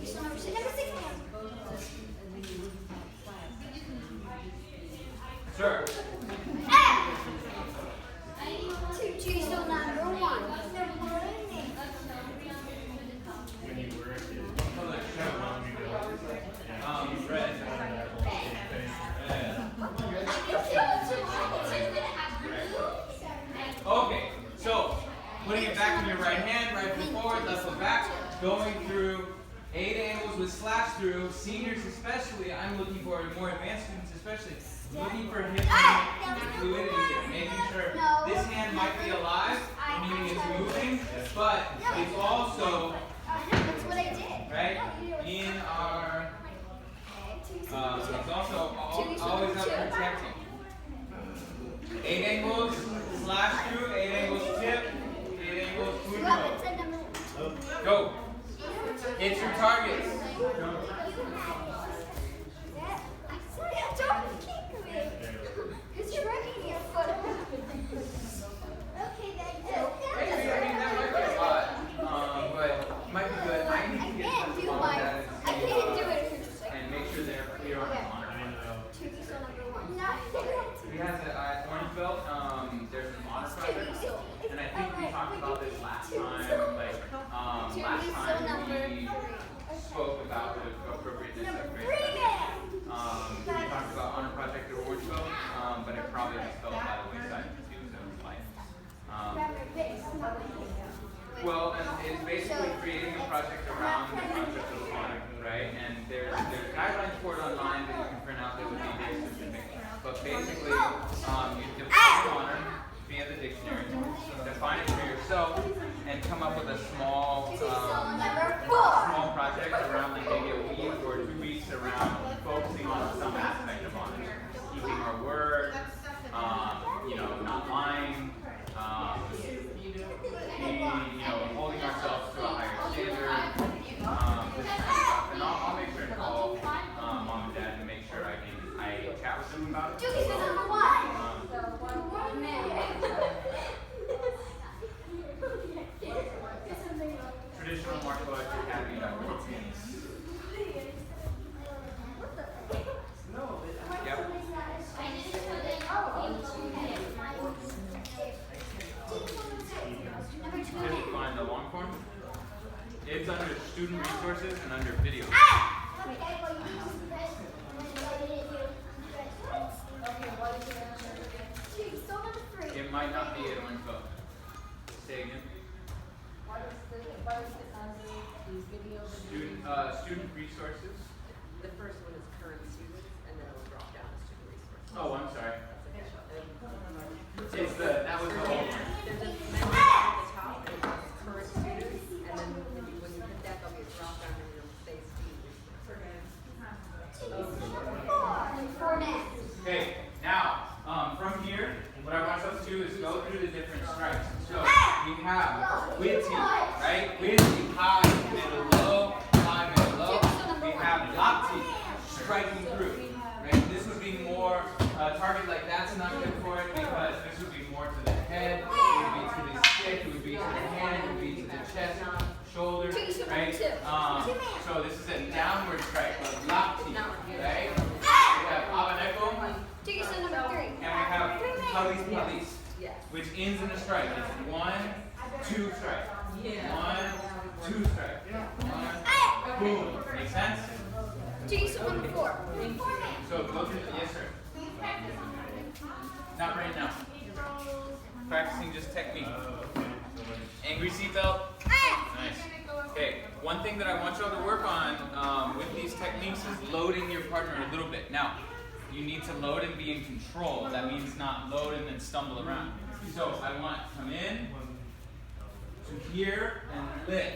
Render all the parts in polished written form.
so number 6. Number 6. Sir. Two, so number 1. Red. Okay, so putting it back in your right hand, right foot forward, left foot back, going through 8 angles with slash through. Seniors especially, I'm looking for more advanced students especially, looking for hip fluidity here, making sure this hand might be alive, meaning it's moving, but it's also That's what I did. right in our. It's also always up protecting. 8 angles, slash through, 8 angles tip, 8 angles food mode. Go. It's your targets. Because you're working your foot. Okay, then. Maybe, I mean, that might be a lot, but it might be good. I need to get some on that I can't do it. and make sure they're clear on the honor. We have the orange belt. There's an honor project, and I think we talked about this last time. Last time we spoke about the appropriateness of grade. We talked about honor project or orange belt, but it probably just fell by the wayside too. So it's like, well, and it's basically creating a project around the concept of honor, right? And there's guidelines for it online that you can print out that would be very specific. But basically, you define honor via the dictionary, define it for yourself, and come up with a small project around like maybe a week or 2 weeks around focusing on some aspect of honor, keeping our word, not lying, holding ourselves to a higher standard, this kind of stuff. And I'll make sure to call mom and dad to make sure I chat with them about it. Traditional martial arts academy. Yep. Just find the long form. It's under student resources and under video. It might not be an orange book. Say again. What is it under these videos? Student resources. The first one is current students, and then it'll drop down to student resources. Oh, I'm sorry. That was the whole one. There's a menu at the top, and it says current students, and then when you hit that, there'll be a drop down, and it'll say student resources. Okay, now from here, what I want us to do is go through the different strikes. So we have with team, right? With team, high, middle, low, high, middle, low. We have lock team, striking through. Right? This would be more target like that's not good for it because this would be more to the head, it would be to the stick, it would be to the hand, it would be to the chest, shoulder, right? So this is a downward strike, a lock team, right? We have abaneko, and we have police, which ends in a strike. It's 1, 2 strike. 1, 2 strike. 1, boom. Make sense? So go through the, yes sir. Not right now. Practicing just technique. Angry seatbelt. Nice. Okay, one thing that I want y'all to work on with these techniques is loading your partner a little bit. Now, you need to load and be in control. That means not load and then stumble around. So I want to come in to here and lift.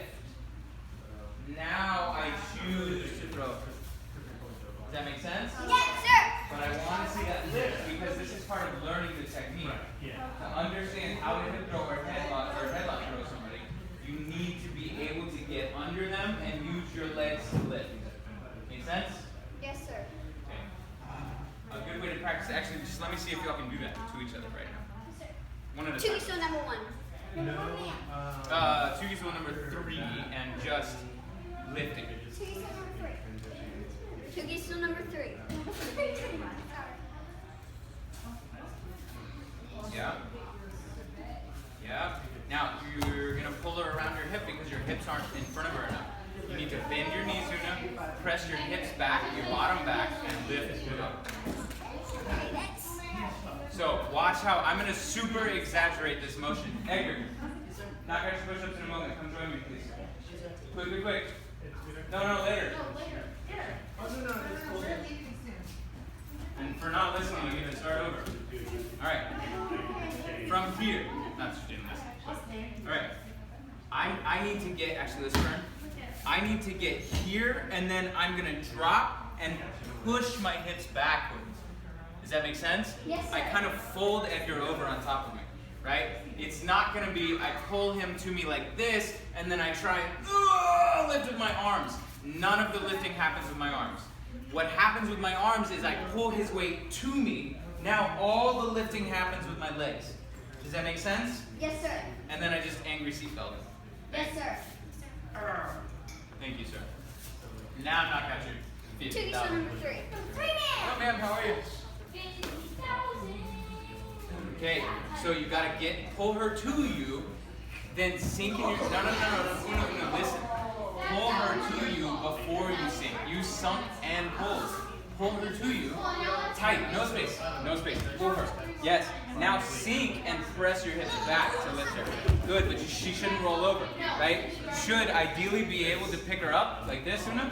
Now I choose to throw. Does that make sense? Yes, sir. But I want to see that lift because this is part of learning the technique. To understand how to hip throw or headlock throw somebody, you need to be able to get under them and use your legs to lift. Make sense? Yes, sir. Okay. A good way to practice, actually, just let me see if y'all can do that to each other right now. One at a time. Number 1. Number 3 and just lifting. Toogie still number 3. Yeah. Yeah. Now you're gonna pull her around your hip because your hips aren't in front of her enough. You need to bend your knees, Una, press your hips back, your bottom back, and lift it up. So watch how I'm gonna super exaggerate this motion. Edgar, knock out your push-ups in a moment. Come join me, please. Quick, quick, quick. No, later. And for not listening, you need to start over. All right. From here, not just doing this. All right. I need to get, actually let's turn. I need to get here, and then I'm gonna drop and push my hips backwards. Does that make sense? Yes, sir. I kind of fold Edgar over on top of me, right? It's not gonna be, I pull him to me like this, and then I try and lift with my arms. None of the lifting happens with my arms. What happens with my arms is I pull his weight to me. Now all the lifting happens with my legs. Does that make sense? Yes, sir. And then I just angry seatbelt. Yes, sir. Thank you, sir. Now knock out your feet. Toogie still number 3. Oh, ma'am, how are you? Okay, so you gotta pull her to you, then sink in your, no, listen. Pull her to you before you sink. You sunk and pulled. Pull her to you. Tight, no space, pull her. Yes, now sink and press your hips back to lift her. Good, but she shouldn't roll over, right? You should ideally be able to pick her up like this, Una.